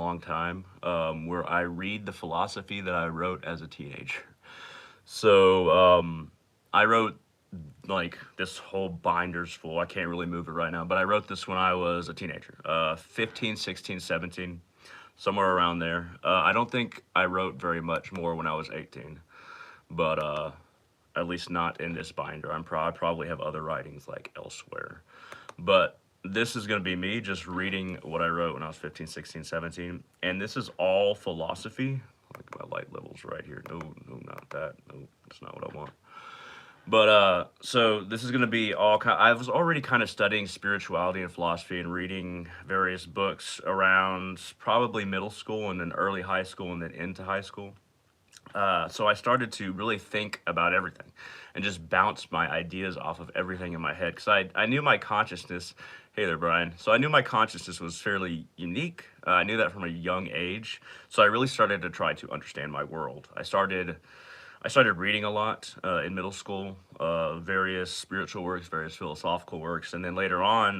long time, where I read the philosophy that I wrote as a teenager. So I wrote like this whole binder's full. I can't really move it right now, but I wrote this when I was a teenager, 15, 16, 17, somewhere around there. I don't think I wrote very much more when I was 18, but at least not in this binder. I probably have other writings like elsewhere. But this is going to be me just reading what I wrote when I was 15, 16, 17. And this is all philosophy. Like my light levels right here. No, no, not that. No, that's not what I want. But so this is going to be all kind. I was already kind of studying spirituality and philosophy and reading various books around probably middle school and then early high school and then into high school. So I started to really think about everything and just bounce my ideas off of everything in my head because I knew my consciousness. Hey there, Brian. So I knew my consciousness was fairly unique. I knew that from a young age. So I really started to try to understand my world. I started reading a lot in middle school, various spiritual works, various philosophical works, and then later on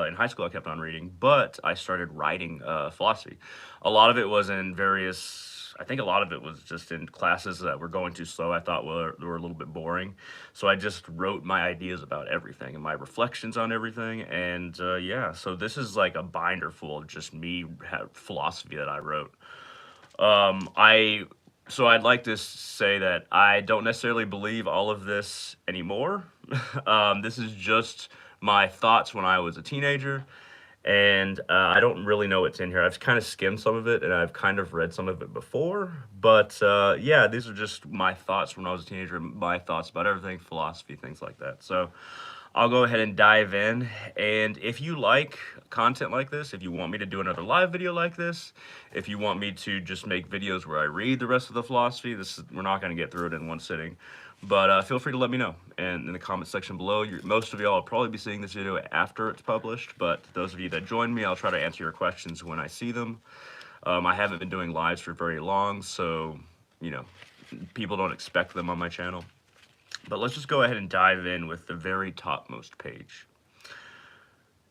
in high school I kept on reading. But I started writing philosophy. A lot of it was in various. I think a lot of it was just in classes that were going too slow. I thought were a little bit boring, so I just wrote my ideas about everything and my reflections on everything. And yeah, so this is like a binder full of just me philosophy that I wrote. I so I'd like to say that I don't necessarily believe all of this anymore. This is just my thoughts when I was a teenager, and I don't really know what's in here. I've kind of skimmed some of it, and I've kind of read some of it before. But yeah, these are just my thoughts when I was a teenager, my thoughts about everything, philosophy, things like that. So I'll go ahead and dive in. And if you like content like this, if you want me to do another live video like this, if you want me to just make videos where I read the rest of the philosophy, we're not going to get through it in one sitting. But feel free to let me know. And in the comment section below, most of y'all will probably be seeing this video after it's published. But those of you that join me, I'll try to answer your questions when I see them. I haven't been doing lives for very long, so, you know, people don't expect them on my channel. But let's just go ahead and dive in with the very topmost page.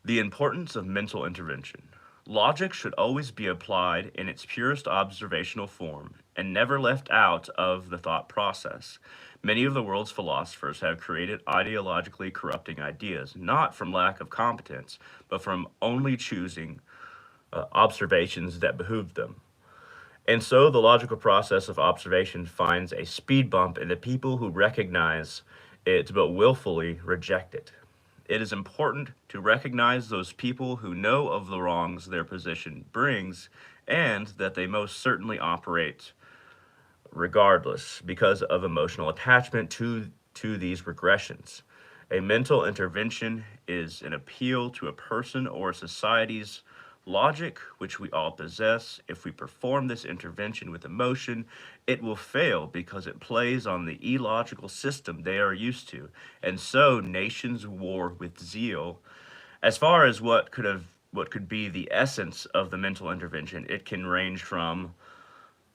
The importance of mental intervention. Logic should always be applied in its purest observational form and never left out of the thought process. Many of the world's philosophers have created ideologically corrupting ideas, not from lack of competence, but from only choosing observations that behooved them. And so the logical process of observation finds a speed bump in the people who recognize it but willfully reject it. It is important to recognize those people who know of the wrongs their position brings and that they most certainly operate regardless because of emotional attachment to these regressions. A mental intervention is an appeal to a person or a society's logic, which we all possess. If we perform this intervention with emotion, it will fail because it plays on the illogical system they are used to. And so nations war with zeal. As far as what could be the essence of the mental intervention, it can range from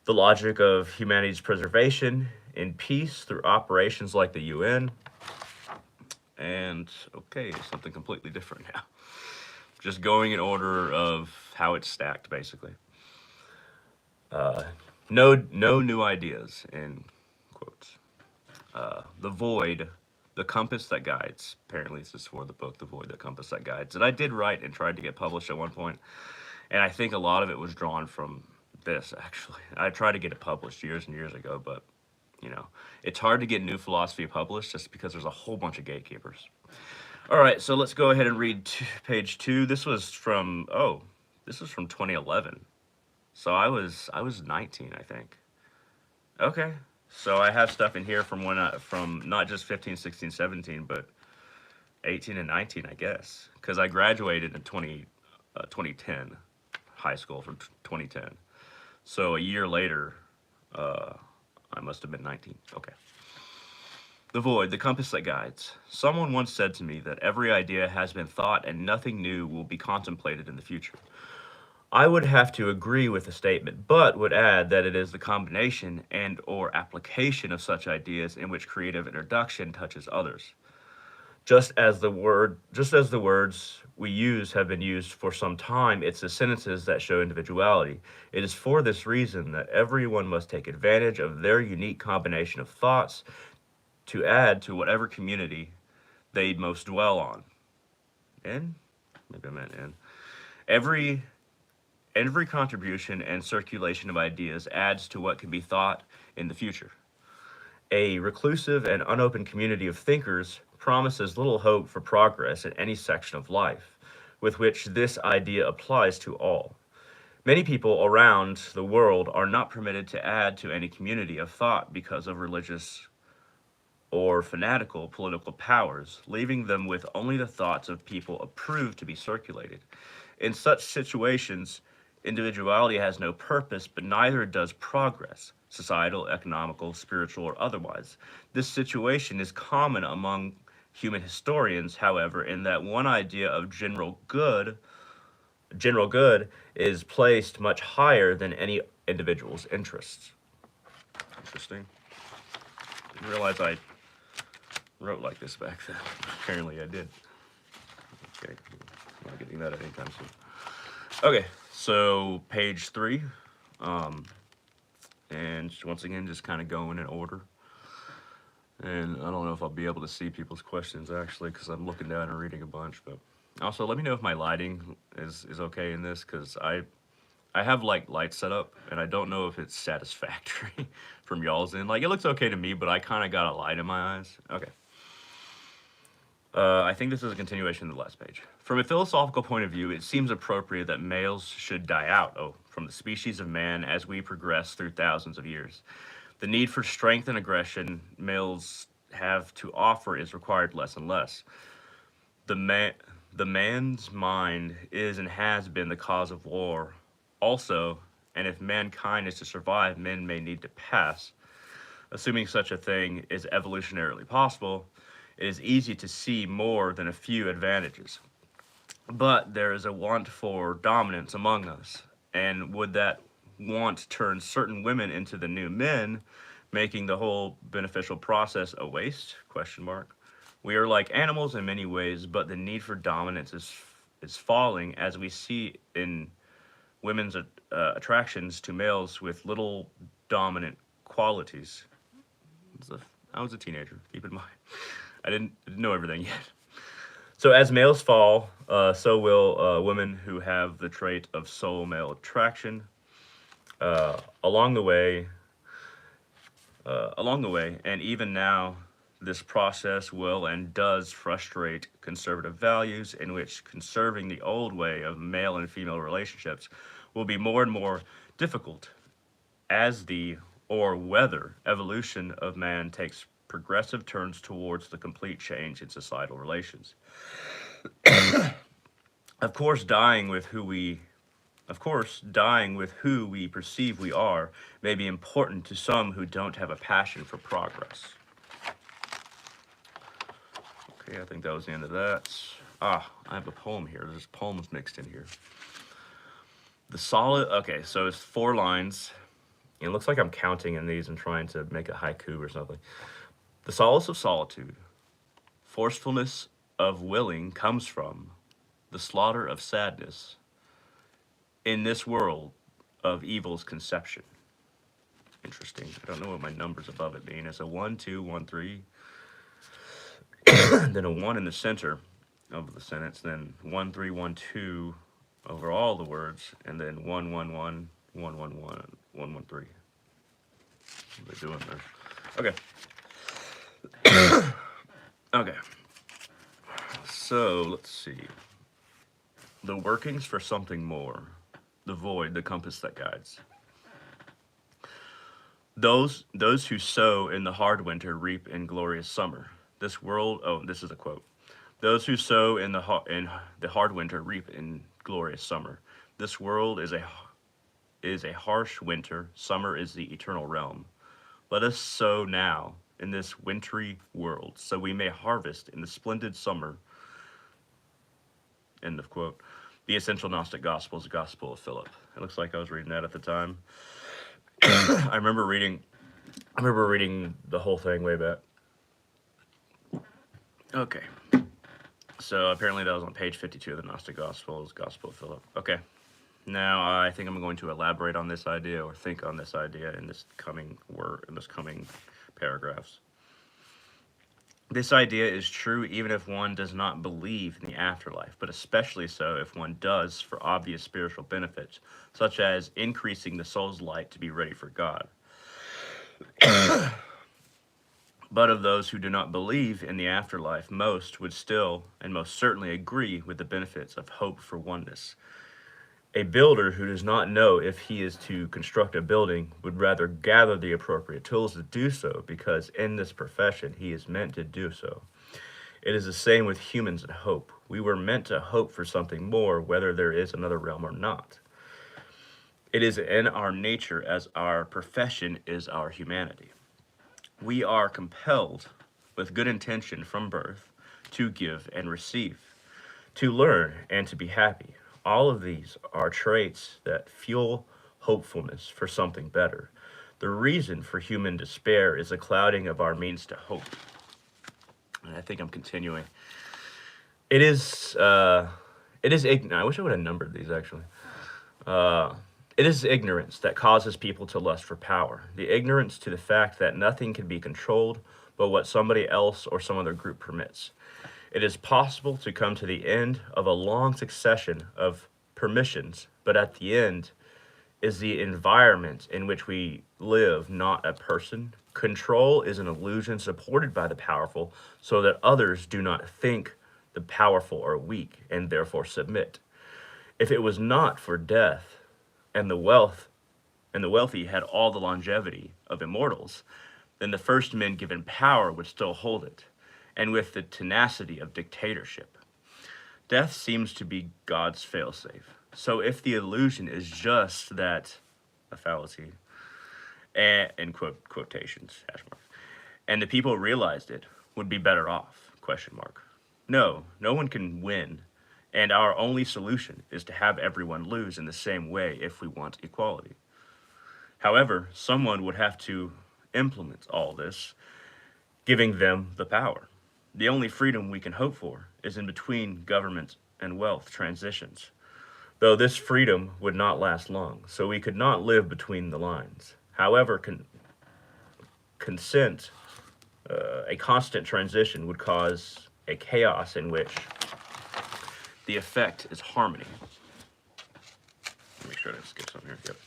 the logic of humanity's preservation in peace through operations like the UN. And okay, something completely different now. Just going in order of how it's stacked, basically. No new ideas, in quotes. The Void, the Compass That Guides. Apparently, this is for the book, The Void, the Compass That Guides. That I did write and tried to get published at one point, and I think a lot of it was drawn from this, actually. I tried to get it published years and years ago, but, you know, it's hard to get new philosophy published just because there's a whole bunch of gatekeepers. All right, so let's go ahead and read page 2. This was from 2011. So I was 19, I think. Okay. So I have stuff in here from from not just 15, 16, 17, but 18 and 19, I guess, cuz I graduated in 2010, high school from 2010. So a year later, I must have been 19. Okay. The Void, the Compass That Guides. Someone once said to me that every idea has been thought and nothing new will be contemplated in the future. I would have to agree with the statement, but would add that it is the combination and or application of such ideas in which creative introduction touches others. Just as the words we use have been used for some time, it's the sentences that show individuality. It is for this reason that everyone must take advantage of their unique combination of thoughts to add to whatever community they most dwell on. In? Maybe I meant in. Every every contribution and circulation of ideas adds to what can be thought in the future. A reclusive and unopened community of thinkers promises little hope for progress in any section of life, with which this idea applies to all. Many people around the world are not permitted to add to any community of thought because of religious or fanatical political powers, leaving them with only the thoughts of people approved to be circulated. In such situations, individuality has no purpose, but neither does progress, societal, economical, spiritual, or otherwise. This situation is common among human historians, however, in that one idea of general good is placed much higher than any individual's interests. Interesting. Didn't realize I wrote like this back then. Apparently I did. Okay, I'm not getting that anytime soon. Okay, so page 3. And once again, just kind of going in order. And I don't know if I'll be able to see people's questions actually, because I'm looking down and reading a bunch. But also, let me know if my lighting is okay in this, because I have like lights set up, and I don't know if it's satisfactory from y'all's end. Like, it looks okay to me, but I kind of got a light in my eyes. Okay. I think this is a continuation of the last page. From a philosophical point of view, it seems appropriate that males should die out from the species of man as we progress through thousands of years. The need for strength and aggression males have to offer is required less and less. The man, the man's mind is and has been the cause of war also, and if mankind is to survive, men may need to pass. Assuming such a thing is evolutionarily possible, it is easy to see more than a few advantages. But there is a want for dominance among us, and would that want turn certain women into the new men, making the whole beneficial process a waste? Question mark. We are like animals in many ways, but the need for dominance is falling, as we see in women's attractions to males with little dominant qualities. I was a teenager, keep in mind. I didn't know everything yet. So as males fall, so will women who have the trait of sole male attraction. Along the way, and even now, this process will and does frustrate conservative values, in which conserving the old way of male and female relationships will be more and more difficult as the or whether evolution of man takes progressive turns towards the complete change in societal relations. Of course, dying with who we perceive we are may be important to some who don't have a passion for progress. Okay, I think that was the end of that. I have a poem here. There's poems mixed in here. Okay, so it's 4 lines. It looks like I'm counting in these and trying to make a haiku or something. The solace of solitude, forcefulness of willing comes from the slaughter of sadness in this world of evil's conception. Interesting. I don't know what my numbers above it mean. It's a 1, 2, 1, 3, then a 1 in the center of the sentence, then 1, 3, 1, 2 over all the words, and then 1, 1, 1, 1, 1, 1, 1, 1, 3. What are they doing there? Okay. Okay. So, let's see. The workings for something more. The void, the compass that guides. Those who sow in the hard winter reap in glorious summer. This world, this is a quote. Those who sow in the hard winter reap in glorious summer. This world is a harsh winter. Summer is the eternal realm. Let us sow now in this wintry world, so we may harvest in the splendid summer. End of quote. The Essential Gnostic Gospel is the Gospel of Philip. It looks like I was reading that at the time. I remember reading the whole thing way back. Okay. So apparently that was on page 52 of the Gnostic Gospels, Gospel of Philip. Okay. Now I think I'm going to elaborate on this idea or think on this idea in this coming paragraphs. This idea is true even if one does not believe in the afterlife, but especially so if one does for obvious spiritual benefits, such as increasing the soul's light to be ready for God. But of those who do not believe in the afterlife, most would still and most certainly agree with the benefits of hope for oneness. A builder who does not know if he is to construct a building would rather gather the appropriate tools to do so, because in this profession he is meant to do so. It is the same with humans and hope. We were meant to hope for something more, whether there is another realm or not. It is in our nature, as our profession is our humanity. We are compelled, with good intention from birth, to give and receive, to learn and to be happy. All of these are traits that fuel hopefulness for something better. The reason for human despair is a clouding of our means to hope. And I think I'm continuing. It is ignorant. I wish I would have numbered these actually. It is ignorance that causes people to lust for power. The ignorance to the fact that nothing can be controlled but what somebody else or some other group permits. It is possible to come to the end of a long succession of permissions, but at the end is the environment in which we live, not a person. Control is an illusion supported by the powerful so that others do not think the powerful are weak and therefore submit. If it was not for death and the wealthy had all the longevity of immortals, then the first men given power would still hold it, and with the tenacity of dictatorship. Death seems to be God's failsafe. So if the illusion is just that, a fallacy, and in quotations, hash marks, and the people realized it, would be better off, question mark. No, no one can win, and our only solution is to have everyone lose in the same way if we want equality. However, someone would have to implement all this, giving them the power. The only freedom we can hope for is in between government and wealth transitions, though this freedom would not last long, so we could not live between the lines. However, consent, a constant transition would cause a chaos in which the effect is harmony. Make sure I didn't skip something here. Yep.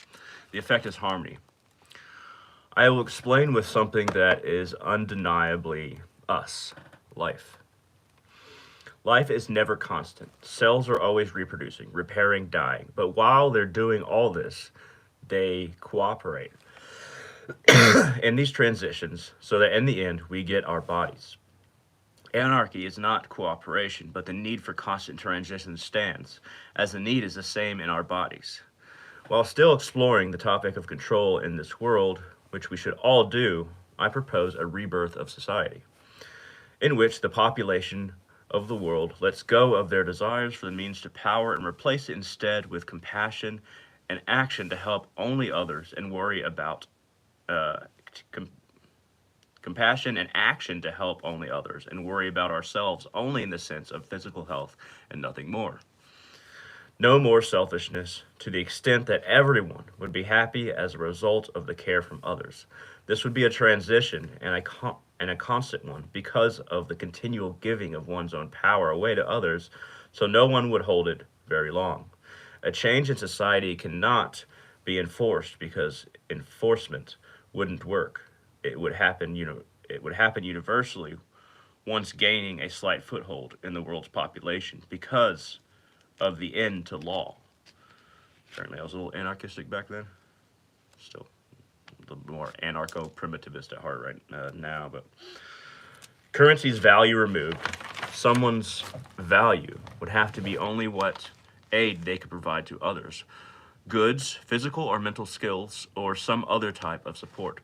The effect is harmony. I will explain with something that is undeniably us, life. Life is never constant. Cells are always reproducing, repairing, dying. But while they're doing all this, they cooperate in these transitions so that in the end we get our bodies. Anarchy is not cooperation, but the need for constant transition stands, as the need is the same in our bodies. While still exploring the topic of control in this world, which we should all do, I propose a rebirth of society, in which the population of the world lets go of their desires for the means to power and replace it instead with compassion and action to help only others and worry about uh, compassion and action to help only others and worry about ourselves only in the sense of physical health and nothing more. No more selfishness to the extent that everyone would be happy as a result of the care from others. This would be a transition and a constant one because of the continual giving of one's own power away to others, so no one would hold it very long. A change in society cannot be enforced because enforcement wouldn't work. It would happen universally once gaining a slight foothold in the world's population because of the end to law. Apparently, I was a little anarchistic back then. Still a little more anarcho-primitivist at heart right now, but currency's value removed, someone's value would have to be only what aid they could provide to others. Goods, physical or mental skills, or some other type of support.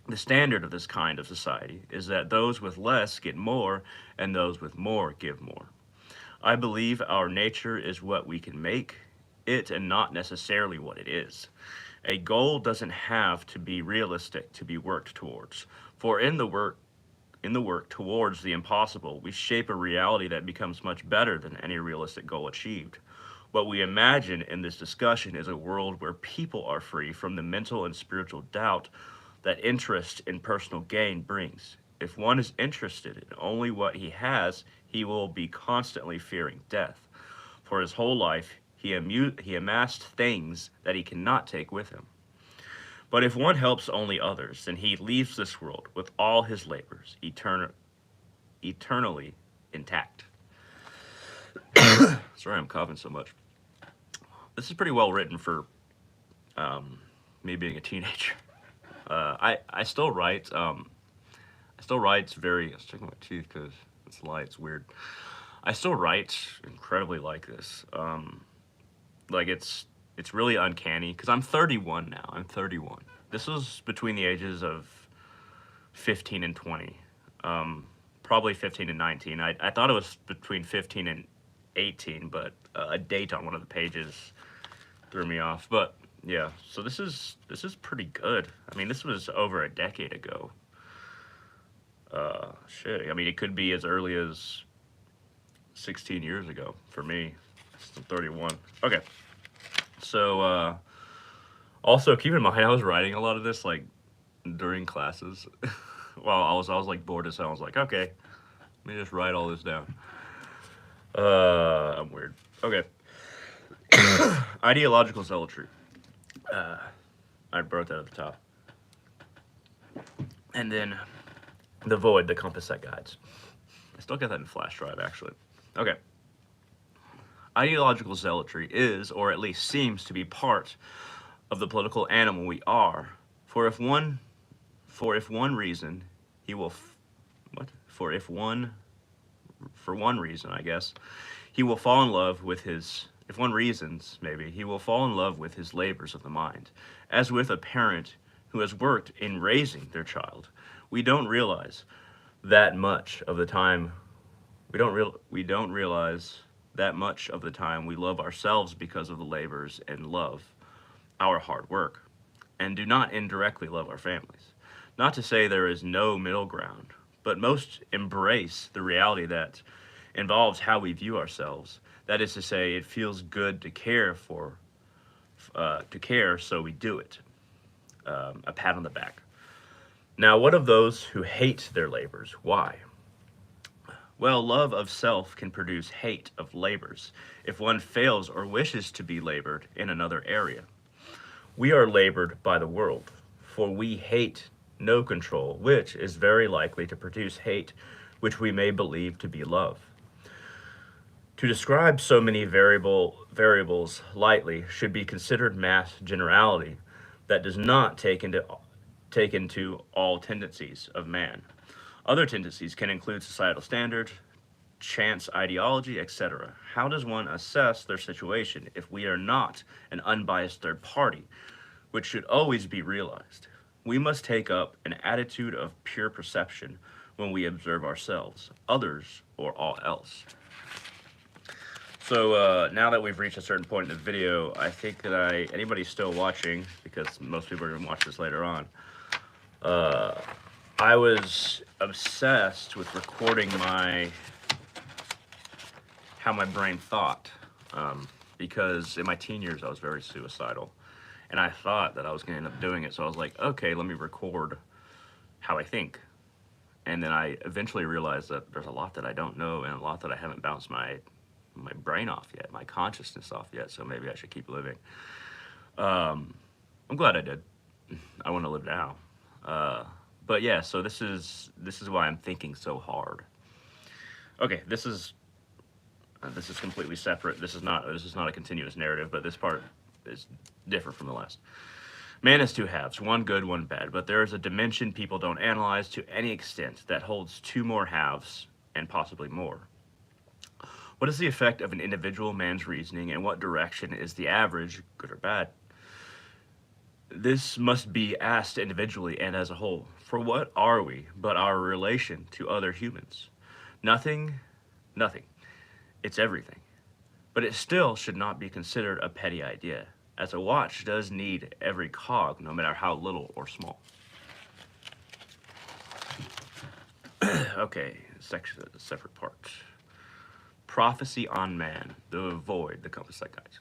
The standard of this kind of society is that those with less get more and those with more give more. I believe our nature is what we can make it and not necessarily what it is. A goal doesn't have to be realistic to be worked towards, for in the work in the work towards the impossible, we shape a reality that becomes much better than any realistic goal achieved. What we imagine in this discussion is a world where people are free from the mental and spiritual doubt that interest in personal gain brings. If one is interested in only what he has, he will be constantly fearing death. For his whole life, he amassed things that he cannot take with him. But if one helps only others, then he leaves this world with all his labors eternally intact. Sorry, I'm coughing so much. This is pretty well written for me being a teenager. I still write. I still write. It's very. I was checking my teeth because it's light. It's weird. I still write incredibly like this. Like it's really uncanny because I'm 31 now. I'm 31. This was between the ages of 15 and 20. Probably 15 and 19. I thought it was between 15 and 18, but a date on one of the pages threw me off. But yeah, so this is pretty good. I mean, this was over a decade ago. Shit. I mean, it could be as early as 16 years ago for me. I'm 31. Okay. So, also keep in mind, I was writing a lot of this like during classes. While I was like bored as hell. I was like, okay, let me just write all this down. I'm weird. Okay. Ideological zealotry. I wrote that at the top. And then the void, the compass that guides. I still got that in flash drive, actually. Okay. Ideological zealotry is, or at least seems to be, part of the political animal we are. For if one reason he will, for one reason, I guess, he will fall in love with his, if one reasons, maybe, he will fall in love with his labors of the mind, as with a parent who has worked in raising their child. We don't realize that much of the time, we don't realize that much of the time we love ourselves because of the labors and love our hard work, and do not indirectly love our families. Not to say there is no middle ground, but most embrace the reality that involves how we view ourselves. That is to say, it feels good to care, so we do it. A pat on the back. Now, what of those who hate their labors? Why? Well, love of self can produce hate of labors if one fails or wishes to be labored in another area. We are labored by the world, for we hate no control, which is very likely to produce hate, which we may believe to be love. To describe so many variables lightly should be considered mass generality that does not take into all tendencies of man. Other tendencies can include societal standards, chance ideology, etc. How does one assess their situation if we are not an unbiased third party, which should always be realized? We must take up an attitude of pure perception when we observe ourselves, others, or all else. So now that we've reached a certain point in the video, I think that anybody's still watching, because most people are going to watch this later on, I was obsessed with recording how my brain thought, because in my teen years I was very suicidal, and I thought that I was going to end up doing it, so I was like, okay, let me record how I think. And then I eventually realized that there's a lot that I don't know and a lot that I haven't bounced my brain off yet, my consciousness off yet, so maybe I should keep living. I'm glad I did. I want to live now. But yeah, so this is why I'm thinking so hard. Okay, this is completely separate. This is not a continuous narrative, but this part is different from the last. Man has two halves, one good, one bad, but there is a dimension people don't analyze to any extent that holds two more halves and possibly more. What is the effect of an individual man's reasoning, and what direction is the average, good or bad? This must be asked individually and as a whole. For what are we but our relation to other humans? Nothing. It's everything. But it still should not be considered a petty idea, as a watch does need every cog, no matter how little or small. Okay, section, separate part. Prophecy on man, the void, the compass that guides.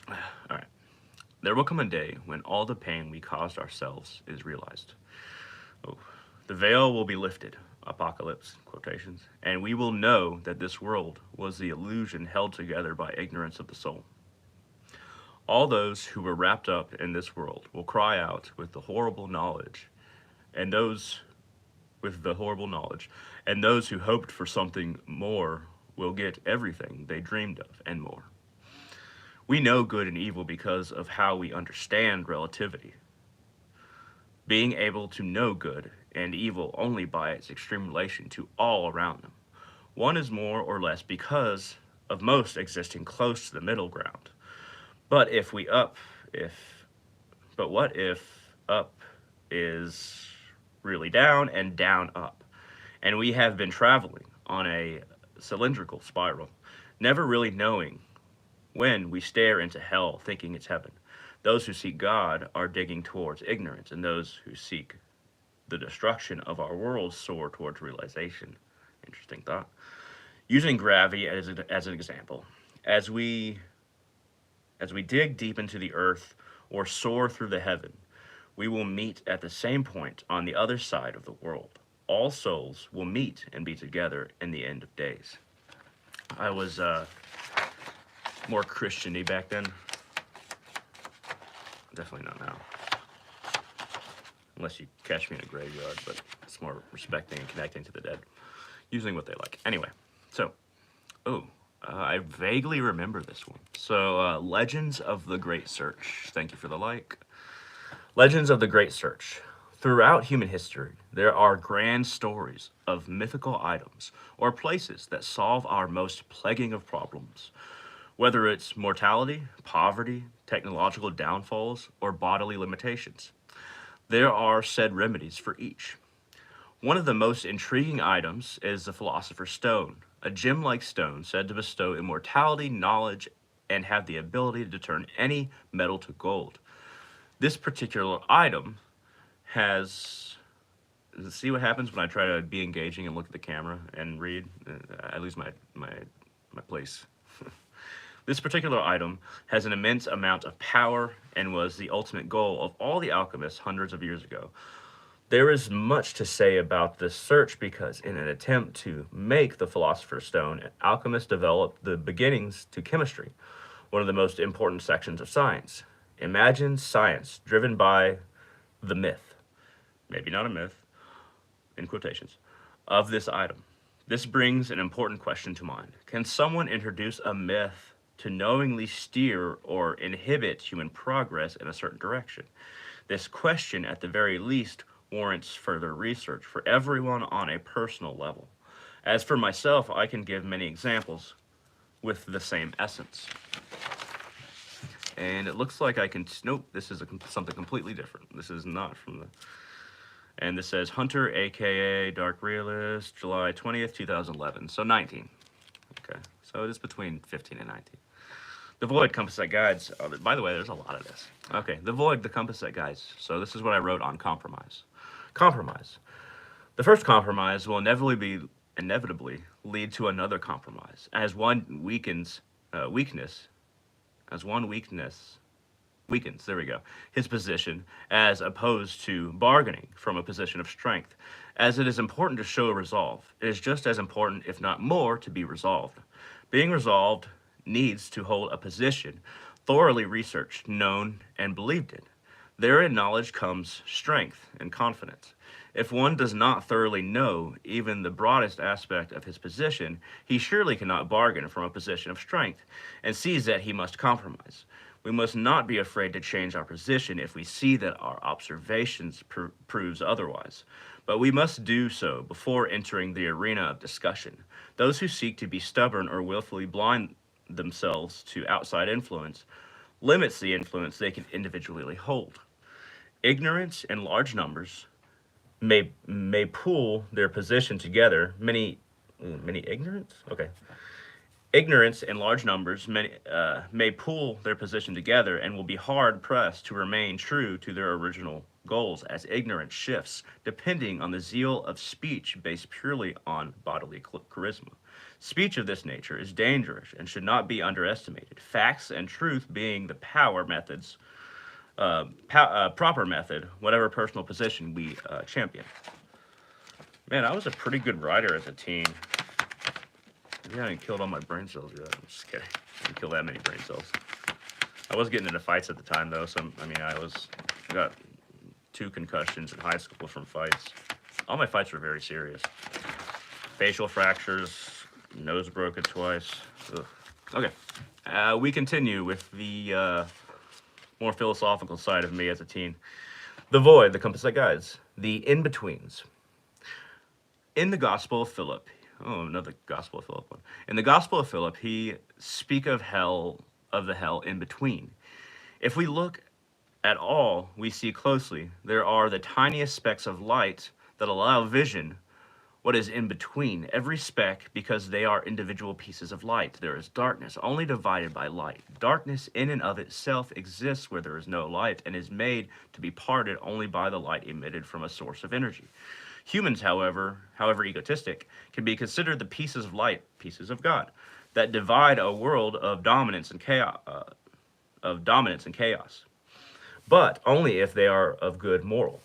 All right. There will come a day when all the pain we caused ourselves is realized. Oh. The veil will be lifted, apocalypse, quotations, and we will know that this world was the illusion held together by ignorance of the soul. All those who were wrapped up in this world will cry out with the horrible knowledge, and those with the horrible knowledge, and those who hoped for something more will get everything they dreamed of and more. We know good and evil because of how we understand relativity, being able to know good and evil only by its extreme relation to all around them. One is more or less because of most existing close to the middle ground. But if we up, if, but what if up is really down and down up? And we have been traveling on a cylindrical spiral, never really knowing when we stare into hell thinking it's heaven. Those who seek God are digging towards ignorance, and those who seek the destruction of our world soar towards realization. Interesting thought. Using gravity as an example, as we dig deep into the earth or soar through the heaven, we will meet at the same point on the other side of the world. All souls will meet and be together in the end of days. I was more Christian-y back then. Definitely not now. Unless you catch me in a graveyard, but it's more respecting and connecting to the dead. Using what they like. Anyway, so, I vaguely remember this one. So, Legends of the Great Search. Thank you for the like. Legends of the Great Search. Throughout human history, there are grand stories of mythical items or places that solve our most plaguing of problems. Whether it's mortality, poverty, technological downfalls, or bodily limitations, there are said remedies for each. One of the most intriguing items is the Philosopher's Stone, a gem-like stone said to bestow immortality, knowledge, and have the ability to turn any metal to gold. This particular item has... See what happens when I try to be engaging and look at the camera and read? I lose my place. This particular item has an immense amount of power and was the ultimate goal of all the alchemists hundreds of years ago. There is much to say about this search because in an attempt to make the Philosopher's Stone, alchemists developed the beginnings to chemistry, one of the most important sections of science. Imagine science driven by the myth, maybe not a myth, in quotations, of this item. This brings an important question to mind. Can someone introduce a myth to knowingly steer or inhibit human progress in a certain direction? This question, at the very least, warrants further research for everyone on a personal level. As for myself, I can give many examples with the same essence. And it looks like I can... Nope, this is something completely different. This is not from the... And this says Hunter, a.k.a. Dark Realist, July 20th, 2011. So 19. Okay, so it is between 15 and 19. The Void, Compass That Guides. Oh, by the way, there's a lot of this. Okay, The Void, the Compass That Guides. So this is what I wrote on compromise. Compromise. The first compromise will inevitably lead to another compromise. As one weakens, weakness weakens, there we go, his position, as opposed to bargaining from a position of strength. As it is important to show resolve, it is just as important, if not more, to be resolved. Being resolved needs to hold a position thoroughly researched, known, and believed in. Therein knowledge comes strength and confidence. If one does not thoroughly know even the broadest aspect of his position, he surely cannot bargain from a position of strength, and sees that he must compromise. We must not be afraid to change our position if we see that our observations proves otherwise. But we must do so before entering the arena of discussion. Those who seek to be stubborn or willfully blind themselves to outside influence limits the influence they can individually hold. Ignorance in large numbers may pool their position together. Many ignorance? Okay. Ignorance in large numbers may pool their position together and will be hard pressed to remain true to their original goals as ignorance shifts depending on the zeal of speech based purely on bodily charisma. Speech of this nature is dangerous and should not be underestimated. Facts and truth being the proper method, whatever personal position we champion. Man, I was a pretty good writer as a teen. Maybe I hadn't killed all my brain cells yet. I'm just kidding. I didn't kill that many brain cells. I was getting into fights at the time though, so I got 2 concussions in high school from fights. All my fights were very serious. Facial fractures, nose broken twice. Ugh. Okay, we continue with the more philosophical side of me as a teen. The void, the compass that guides, the in-betweens. In the Gospel of Philip, another Gospel of Philip one. In the Gospel of Philip, he speak of the hell in between. If we look at all we see closely, there are the tiniest specks of light that allow vision what is in between every speck because they are individual pieces of light. There is darkness only divided by light. Darkness in and of itself exists where there is no light and is made to be parted only by the light emitted from a source of energy. Humans, however egotistic, can be considered the pieces of light, pieces of God, that divide a world of dominance and chaos, but only if they are of good moral.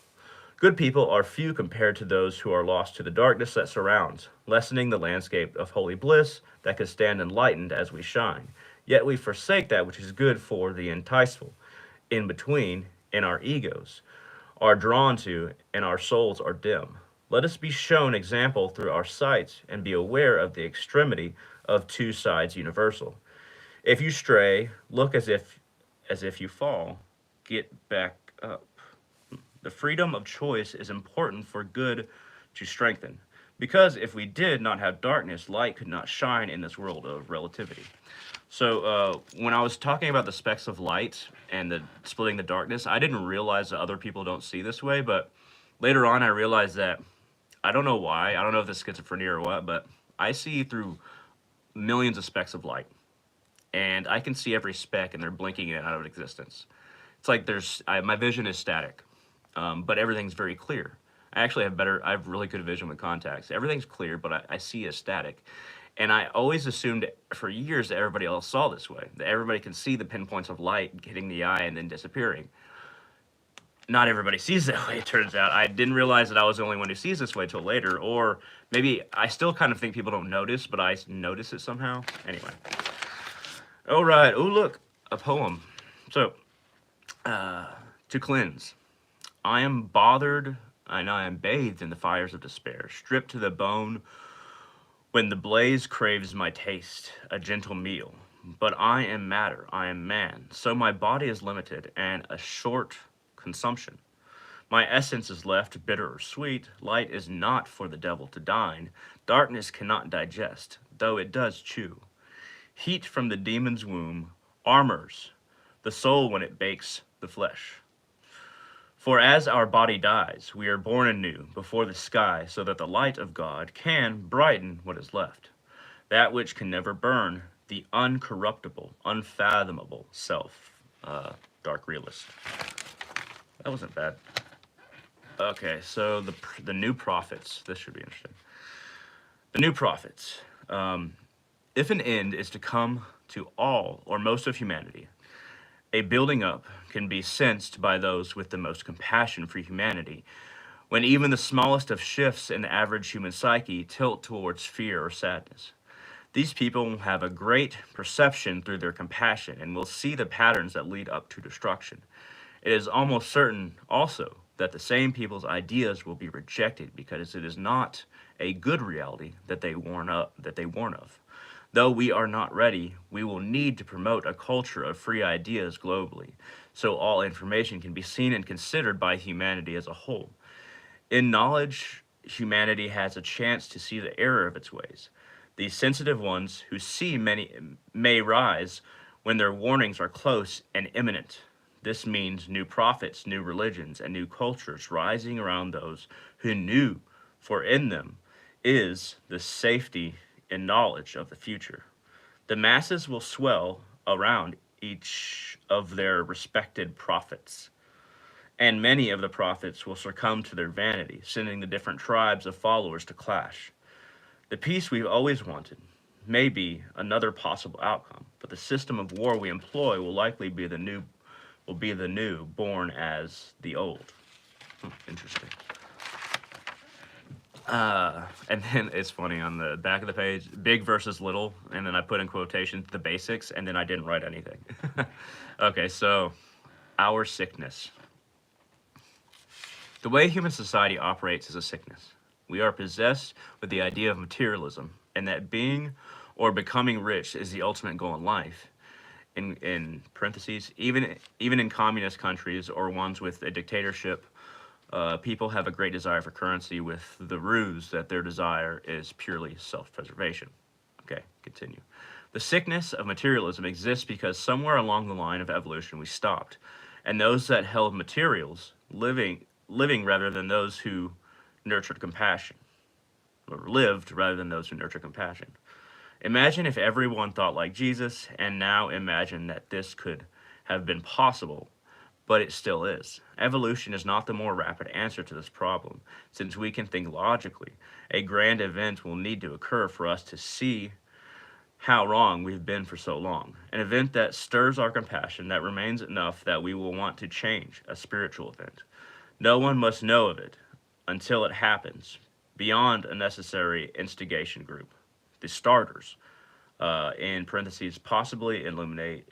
Good people are few compared to those who are lost to the darkness that surrounds, lessening the landscape of holy bliss that could stand enlightened as we shine. Yet we forsake that which is good for the enticeful, in between, in our egos, are drawn to, and our souls are dim. Let us be shown example through our sight and be aware of the extremity of two sides universal. If you stray, look as if you fall, get back up. The freedom of choice is important for good to strengthen, because if we did not have darkness, light could not shine in this world of relativity. So when I was talking about the specks of light and the splitting the darkness, I didn't realize that other people don't see this way, but later on I realized that I don't know why. I don't know if it's schizophrenia or what, but I see through millions of specks of light, and I can see every speck, and they're blinking it out of existence. It's like my vision is static, but everything's very clear. I have really good vision with contacts. Everything's clear, but I see as static. And I always assumed for years that everybody else saw this way, that everybody can see the pinpoints of light hitting the eye and then disappearing. Not everybody sees that way, it turns out. I didn't realize that I was the only one who sees this way till later, or maybe I still kind of think people don't notice, but I notice it somehow. Anyway. All right. Oh, look, a poem. So, to cleanse. I am bothered and I am bathed in the fires of despair, stripped to the bone when the blaze craves my taste, a gentle meal. But I am matter, I am man, so my body is limited and a short consumption. My essence is left bitter or sweet. Light is not for the devil to dine. Darkness cannot digest, though it does chew. Heat from the demon's womb armors the soul when it bakes the flesh. For as our body dies, we are born anew before the sky, so that the light of God can brighten what is left, that which can never burn, the uncorruptible, unfathomable self. Dark realist. That wasn't bad. Okay, so the new prophets. This should be interesting. The new prophets. If an end is to come to all or most of humanity, a building up can be sensed by those with the most compassion for humanity, when even the smallest of shifts in the average human psyche tilt towards fear or sadness. These people will have a great perception through their compassion and will see the patterns that lead up to destruction. It is almost certain also that the same people's ideas will be rejected because it is not a good reality that they warn of. Though we are not ready, we will need to promote a culture of free ideas globally, so all information can be seen and considered by humanity as a whole. In knowledge, humanity has a chance to see the error of its ways. These sensitive ones who see many may rise when their warnings are close and imminent. This means new prophets, new religions, and new cultures rising around those who knew, for in them is the safety and knowledge of the future. The masses will swell around each of their respected prophets, and many of the prophets will succumb to their vanity, sending the different tribes of followers to clash. The peace we've always wanted may be another possible outcome, but the system of war we employ will be the new born as the old. Interesting. And then it's funny on the back of the page, big versus little, and then I put in quotations the basics, and then I didn't write anything. Okay, so our sickness. The way human society operates is a sickness. We are possessed with the idea of materialism, and that being or becoming rich is the ultimate goal in life. In parentheses, even in communist countries or ones with a dictatorship, people have a great desire for currency with the ruse that their desire is purely self-preservation. Okay, continue. The sickness of materialism exists because somewhere along the line of evolution we stopped, and those that held materials living rather than those who nurtured compassion, or lived rather than those who nurtured compassion. Imagine if everyone thought like Jesus, and now imagine that this could have been possible, but it still is. Evolution is not the more rapid answer to this problem, since we can think logically. A grand event will need to occur for us to see how wrong we've been for so long. An event that stirs our compassion, that remains enough that we will want to change, a spiritual event. No one must know of it until it happens, beyond a necessary instigation group. The starters, in parentheses, possibly Illuminatus,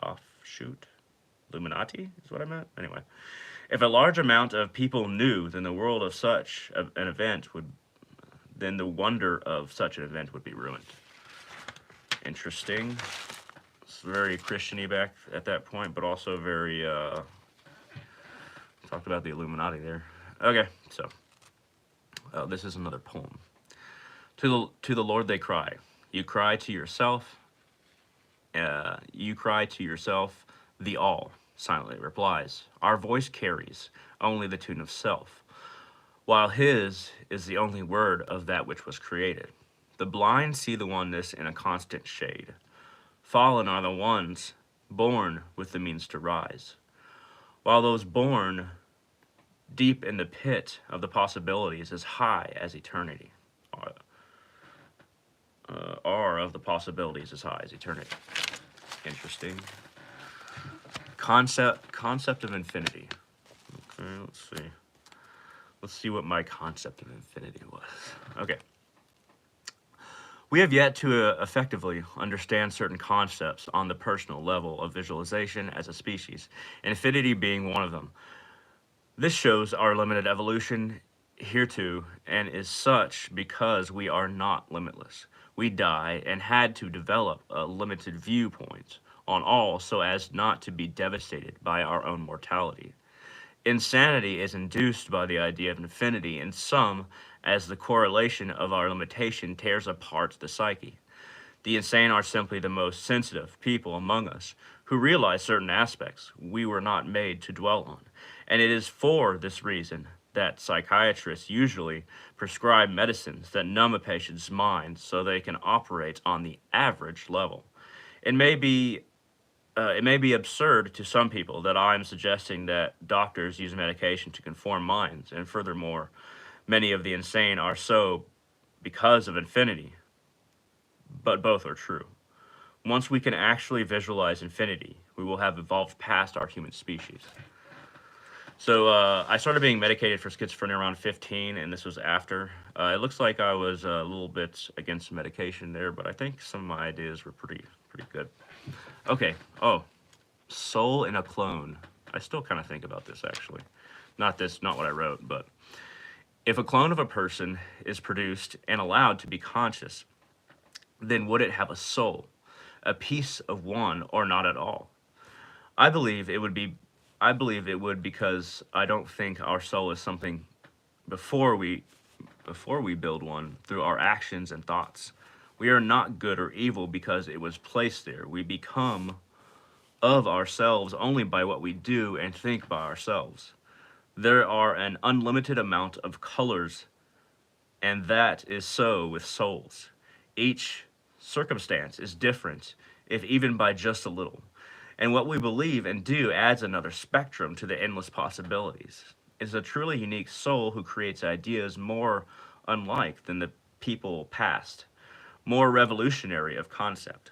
offshoot, Illuminati is what I meant. Anyway, if a large amount of people knew, then the world of such an event would, then the wonder of such an event would be ruined. Interesting. It's very Christian-y back at that point, but also very, talked about the Illuminati there. Okay, so, this is another poem. To the Lord they cry. You cry to yourself. You cry to yourself. The all silently replies. Our voice carries only the tune of self, while his is the only word of that which was created. The blind see the oneness in a constant shade. Fallen are the ones born with the means to rise, while those born deep in the pit of the possibilities as high as eternity are of the possibilities as high as eternity. Interesting. Concept of infinity. Okay, let's see. Let's see what my concept of infinity was. Okay. We have yet to effectively understand certain concepts on the personal level of visualization as a species, infinity being one of them. This shows our limited evolution hereto, and is such because we are not limitless. We die and had to develop a limited viewpoint on all so as not to be devastated by our own mortality. Insanity is induced by the idea of infinity in some, as the correlation of our limitation tears apart the psyche. The insane are simply the most sensitive people among us who realize certain aspects we were not made to dwell on, and it is for this reason that psychiatrists usually prescribe medicines that numb a patient's mind so they can operate on the average level. It may be absurd to some people that I'm suggesting that doctors use medication to conform minds, and furthermore, many of the insane are so because of infinity, but both are true. Once we can actually visualize infinity, we will have evolved past our human species. So I started being medicated for schizophrenia around 15, and this was after. It looks like I was a little bit against medication there, but I think some of my ideas were pretty good. Okay. Oh, soul in a clone. I still kind of think about this actually. Not what I wrote, but if a clone of a person is produced and allowed to be conscious, then would it have a soul, a piece of one, or not at all? I believe it would because I don't think our soul is something before we build one through our actions and thoughts. We are not good or evil because it was placed there. We become of ourselves only by what we do and think by ourselves. There are an unlimited amount of colors, and that is so with souls. Each circumstance is different, if even by just a little. And what we believe and do adds another spectrum to the endless possibilities. It is a truly unique soul who creates ideas more unlike than the people past, more revolutionary of concept.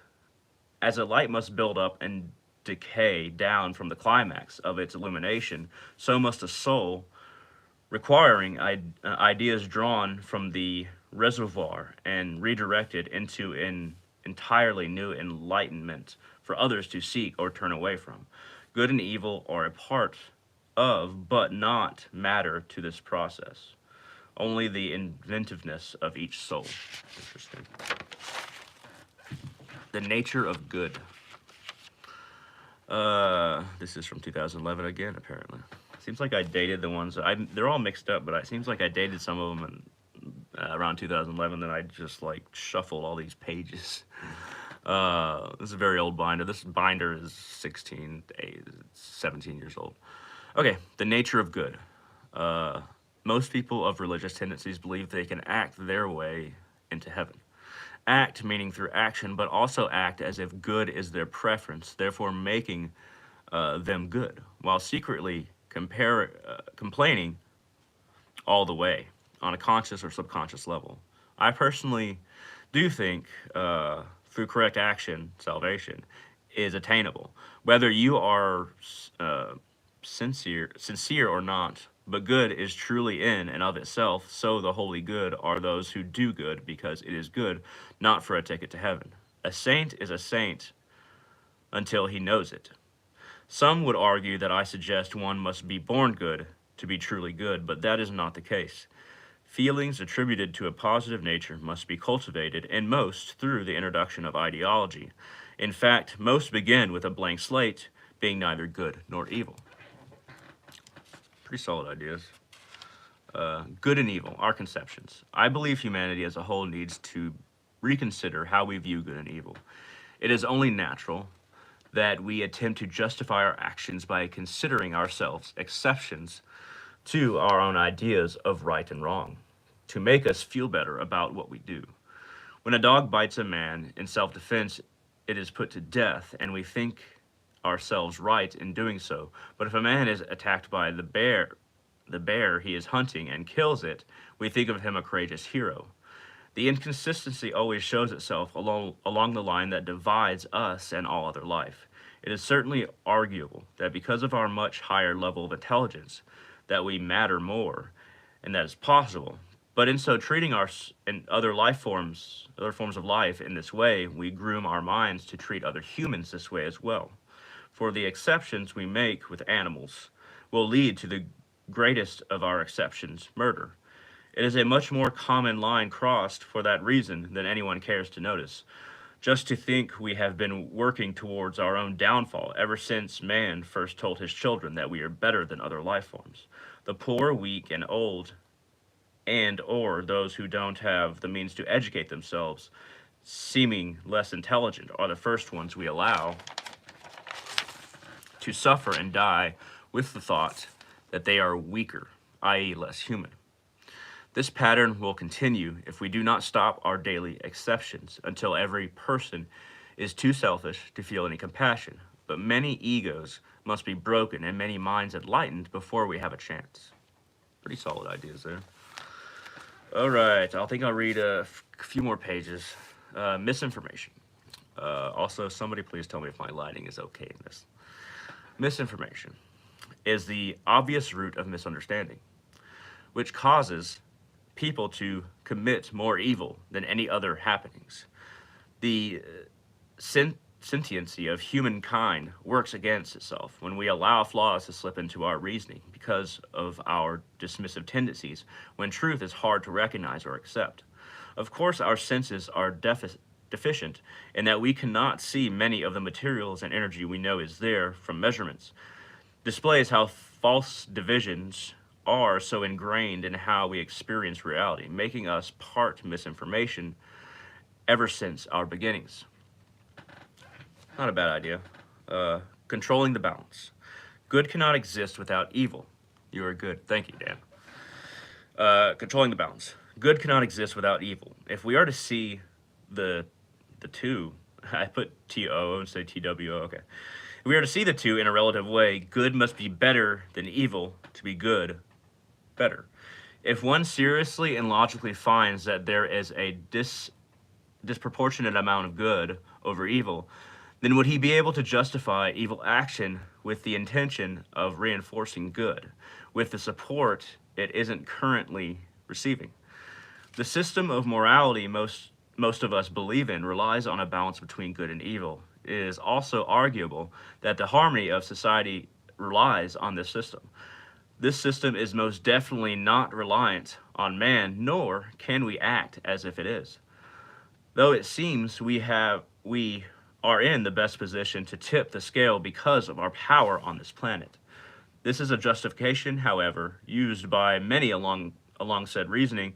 As a light must build up and decay down from the climax of its illumination, so must a soul requiring ideas drawn from the reservoir and redirected into an entirely new enlightenment for others to seek or turn away from. Good and evil are a part of, but not matter to this process. Only the inventiveness of each soul. Interesting. The nature of good. This is from 2011 again, apparently. Seems like I dated the ones. They're all mixed up, but it seems like I dated some of them around 2011. Then I just like shuffled all these pages. This is a very old binder. This binder is 17 years old. Okay, the nature of good. Most people of religious tendencies believe they can act their way into heaven. Act meaning through action, but also act as if good is their preference, therefore making them good, while secretly complaining all the way on a conscious or subconscious level. I personally do think through correct action, salvation is attainable, whether you are sincere or not. But good is truly in and of itself, so the wholly good are those who do good because it is good, not for a ticket to heaven. A saint is a saint until he knows it. Some would argue that I suggest one must be born good to be truly good, but that is not the case. Feelings attributed to a positive nature must be cultivated, and most through the introduction of ideology. In fact, most begin with a blank slate, being neither good nor evil. Pretty solid ideas. Good and evil, our conceptions. I believe humanity as a whole needs to reconsider how we view good and evil. It is only natural that we attempt to justify our actions by considering ourselves exceptions to our own ideas of right and wrong, to make us feel better about what we do. When a dog bites a man in self-defense, it is put to death, and we think ourselves right in doing so. But if a man is attacked by the bear he is hunting and kills it, we think of him a courageous hero. The inconsistency always shows itself along the line that divides us and all other life. It is certainly arguable that because of our much higher level of intelligence, that we matter more, and that is possible. But in so treating our and other forms of life in this way, we groom our minds to treat other humans this way as well. For the exceptions we make with animals will lead to the greatest of our exceptions, murder. It is a much more common line crossed for that reason than anyone cares to notice. Just to think we have been working towards our own downfall ever since man first told his children that we are better than other life forms. The poor, weak, and old, and or those who don't have the means to educate themselves, seeming less intelligent, are the first ones we allow to suffer and die with the thought that they are weaker, i.e. less human. This pattern will continue if we do not stop our daily exceptions until every person is too selfish to feel any compassion. But many egos must be broken and many minds enlightened before we have a chance. Pretty solid ideas there. All right, I think I'll read a few more pages. Misinformation. Also, somebody please tell me if my lighting is okay in this. Misinformation is the obvious root of misunderstanding, which causes people to commit more evil than any other happenings. The sentiency of humankind works against itself when we allow flaws to slip into our reasoning because of our dismissive tendencies, when truth is hard to recognize or accept. Of course, our senses are deficient in that we cannot see many of the materials and energy we know is there from measurements. Displays how false divisions are so ingrained in how we experience reality, making us part misinformation ever since our beginnings. Not a bad idea. Controlling the balance. Good cannot exist without evil. You are good. Thank you, Dan. Controlling the balance. Good cannot exist without evil. If we are to see the two, I put TO and say TWO, okay. If we are to see the two in a relative way, good must be better than evil to be good better. If one seriously and logically finds that there is a disproportionate amount of good over evil, then would he be able to justify evil action with the intention of reinforcing good, with the support it isn't currently receiving? The system of morality most of us believe in relies on a balance between good and evil. It is also arguable that the harmony of society relies on this system. This system is most definitely not reliant on man, nor can we act as if it is. Though it seems we are in the best position to tip the scale because of our power on this planet. This is a justification, however, used by many along said reasoning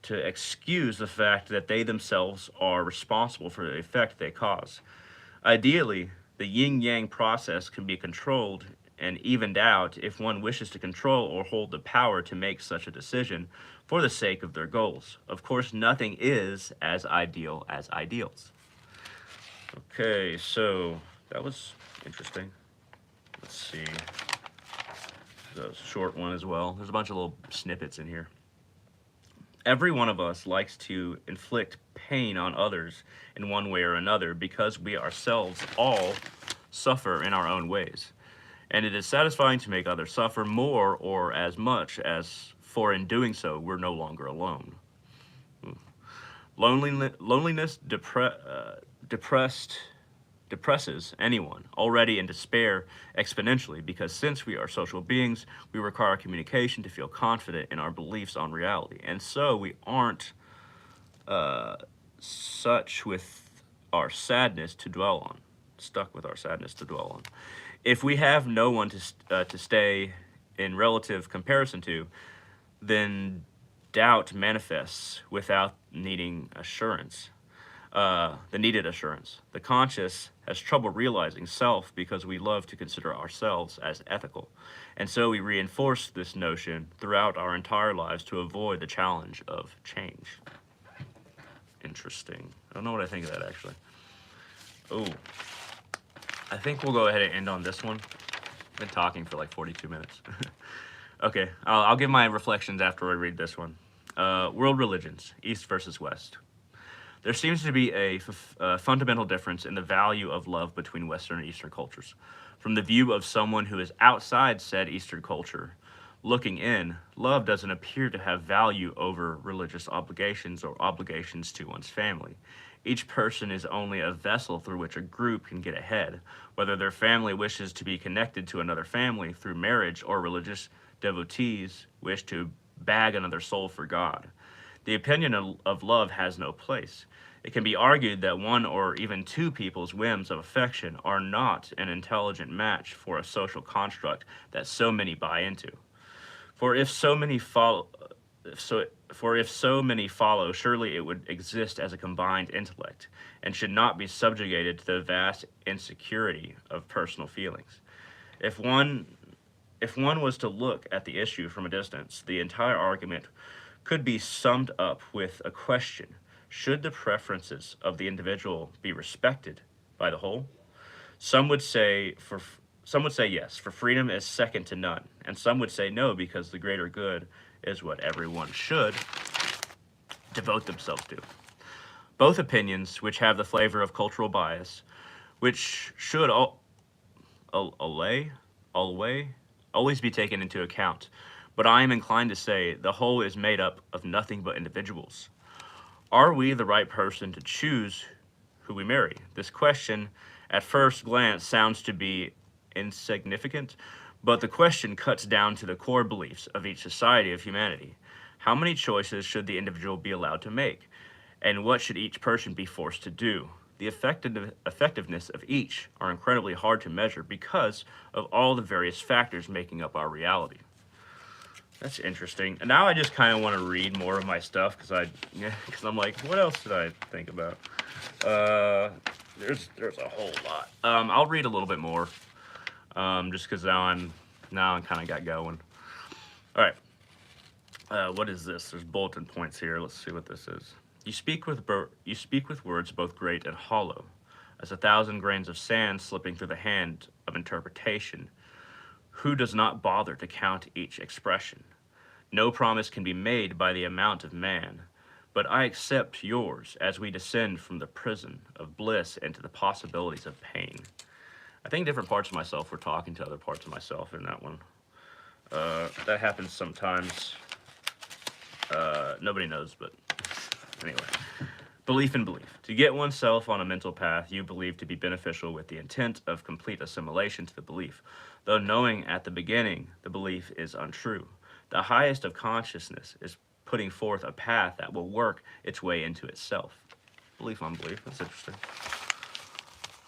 to excuse the fact that they themselves are responsible for the effect they cause. Ideally, the yin-yang process can be controlled and evened out if one wishes to control or hold the power to make such a decision for the sake of their goals. Of course, nothing is as ideal as ideals. Okay, so that was interesting. Let's see. That was a short one as well. There's a bunch of little snippets in here. Every one of us likes to inflict pain on others in one way or another because we ourselves all suffer in our own ways. And it is satisfying to make others suffer more or as much as, for in doing so, we're no longer alone. Loneliness depresses anyone already in despair exponentially because since we are social beings, we require communication to feel confident in our beliefs on reality. And so we aren't stuck with our sadness to dwell on. If we have no one to stay in relative comparison to, then doubt manifests without needing assurance. The needed assurance. The conscious has trouble realizing self because we love to consider ourselves as ethical. And so we reinforce this notion throughout our entire lives to avoid the challenge of change. Interesting. I don't know what I think of that, actually. Oh, I think we'll go ahead and end on this one. I've been talking for like 42 minutes. Okay, I'll give my reflections after I read this one. World religions, East versus West. There seems to be a fundamental difference in the value of love between Western and Eastern cultures. From the view of someone who is outside said Eastern culture, looking in, love doesn't appear to have value over religious obligations or obligations to one's family. Each person is only a vessel through which a group can get ahead, whether their family wishes to be connected to another family through marriage or religious devotees wish to bag another soul for God. The opinion of love has no place. It can be argued that one or even two people's whims of affection are not an intelligent match for a social construct that so many buy into. For if so many follow, surely it would exist as a combined intellect, and should not be subjugated to the vast insecurity of personal feelings. If one was to look at the issue from a distance, the entire argument could be summed up with a question: should the preferences of the individual be respected by the whole? Some would say yes, for freedom is second to none, and some would say no, because the greater good is what everyone should devote themselves to. Both opinions, which have the flavor of cultural bias, which should always be taken into account, but I am inclined to say the whole is made up of nothing but individuals. Are we the right person to choose who we marry? This question, at first glance, sounds to be insignificant, but the question cuts down to the core beliefs of each society of humanity. How many choices should the individual be allowed to make? And what should each person be forced to do? The effectiveness of each are incredibly hard to measure because of all the various factors making up our reality. That's interesting. And now I just kind of want to read more of my stuff because I'm like, what else did I think about? There's a whole lot. I'll read a little bit more, just because now I'm kind of got going. All right. What is this? There's bulletin points here. Let's see what this is. You speak with words both great and hollow, as 1,000 grains of sand slipping through the hand of interpretation. Who does not bother to count each expression? No promise can be made by the amount of man, but I accept yours as we descend from the prison of bliss into the possibilities of pain. I think different parts of myself were talking to other parts of myself in that one. That happens sometimes. Nobody knows, but anyway. Belief in belief. To get oneself on a mental path you believe to be beneficial with the intent of complete assimilation to the belief, though knowing at the beginning the belief is untrue. The highest of consciousness is putting forth a path that will work its way into itself. Belief on belief. That's interesting.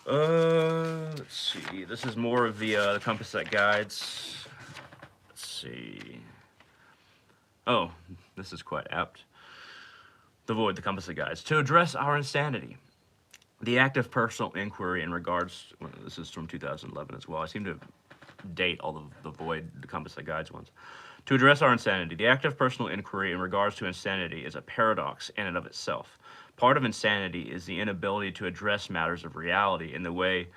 Let's see. This is more of the compass that guides. Let's see. Oh, this is quite apt. The void, the compass that guides. To address our insanity. The act of personal inquiry in regards, well, this is from 2011 as well. I seem to date all of the void, the compass that guides ones. To address our insanity. The act of personal inquiry in regards to insanity is a paradox in and of itself. Part of insanity is the inability to address matters of reality in the way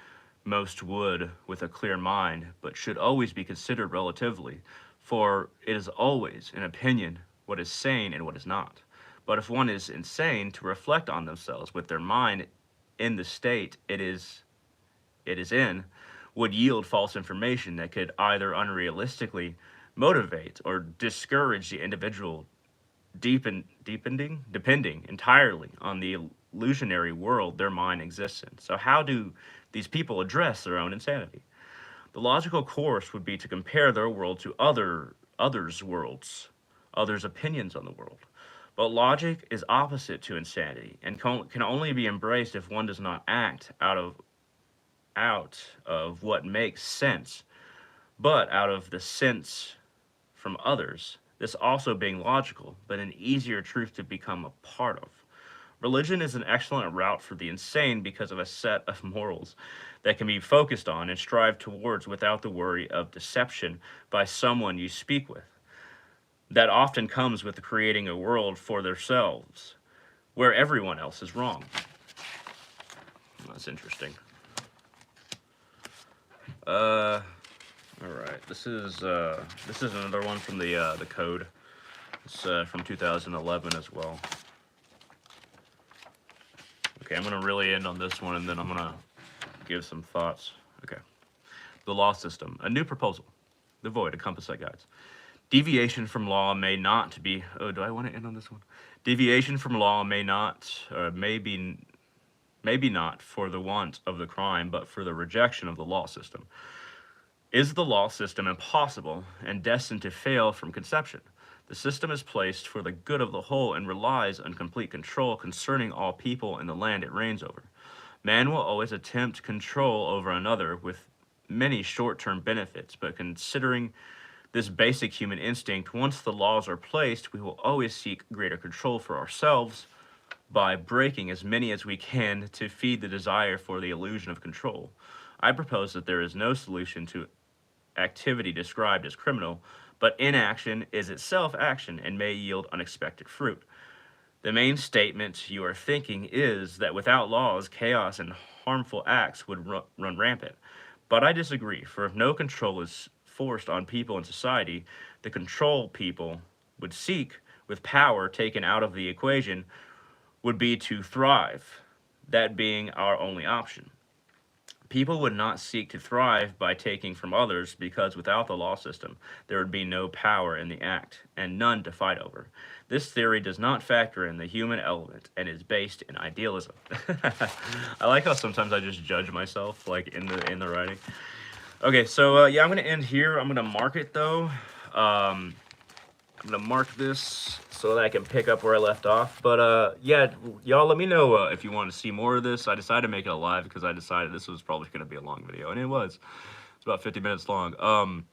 most would with a clear mind, but should always be considered relatively, for it is always an opinion what is sane and what is not. But if one is insane, to reflect on themselves with their mind in the state it is in, would yield false information that could either unrealistically motivate or discourage the individual depending entirely on the illusionary world their mind exists in. So how do these people address their own insanity? The logical course would be to compare their world to others' worlds, others' opinions on the world. But logic is opposite to insanity and can only be embraced if one does not act out of what makes sense, but out of the sense from others. This also being logical, but an easier truth to become a part of. Religion is an excellent route for the insane because of a set of morals that can be focused on and strive towards without the worry of deception by someone you speak with. That often comes with creating a world for themselves where everyone else is wrong. That's interesting. All right. This is another one from the code. It's from 2011 as well. Okay, I'm gonna really end on this one, and then I'm gonna give some thoughts. Okay. The law system. A new proposal. The void. A compass that guides. Deviation from law may not be. Oh, do I want to end on this one? Deviation from law may not, maybe not for the want of the crime, but for the rejection of the law system. Is the law system impossible and destined to fail from conception? The system is placed for the good of the whole and relies on complete control concerning all people in the land it reigns over. Man will always attempt control over another with many short-term benefits, but considering this basic human instinct, once the laws are placed, we will always seek greater control for ourselves by breaking as many as we can to feed the desire for the illusion of control. I propose that there is no solution to activity described as criminal, but inaction is itself action and may yield unexpected fruit. The main statement you are thinking is that without laws, chaos and harmful acts would run rampant. But I disagree, for if no control is forced on people in society, the control people would seek, with power taken out of the equation, would be to thrive, that being our only option. People would not seek to thrive by taking from others because without the law system, there would be no power in the act and none to fight over. This theory does not factor in the human element and is based in idealism. I like how sometimes I just judge myself, like in the writing. Okay, so yeah, I'm gonna end here. I'm gonna mark it though. I'm gonna mark this so that I can pick up where I left off. But yeah, y'all let me know if you want to see more of this. I decided to make it a live because I decided this was probably gonna be a long video, and it was. It's about 50 minutes long.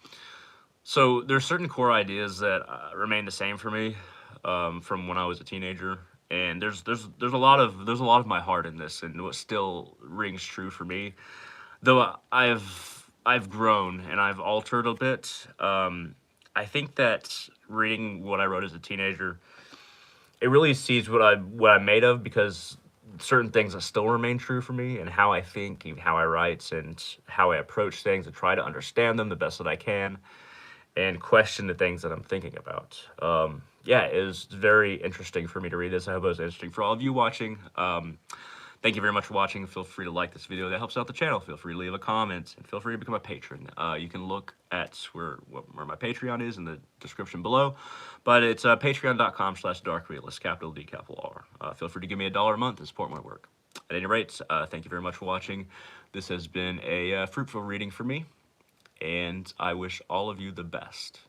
So there's certain core ideas that remain the same for me from when I was a teenager, and there's a lot of my heart in this, and what still rings true for me, though I've grown and I've altered a bit. I think that reading what I wrote as a teenager, it really sees what I'm made of, because certain things that still remain true for me, and how I think and how I write and how I approach things, and try to understand them the best that I can and question the things that I'm thinking about. Yeah, it was very interesting for me to read this. I hope it was interesting for all of you watching. Thank you very much for watching. Feel free to like this video. That helps out the channel. Feel free to leave a comment, and feel free to become a patron. You can look at where my Patreon is in the description below, but it's patreon.com/darkrealist, capital D, capital R. Feel free to give me $1 a month to support my work. At any rate, thank you very much for watching. This has been a fruitful reading for me, and I wish all of you the best.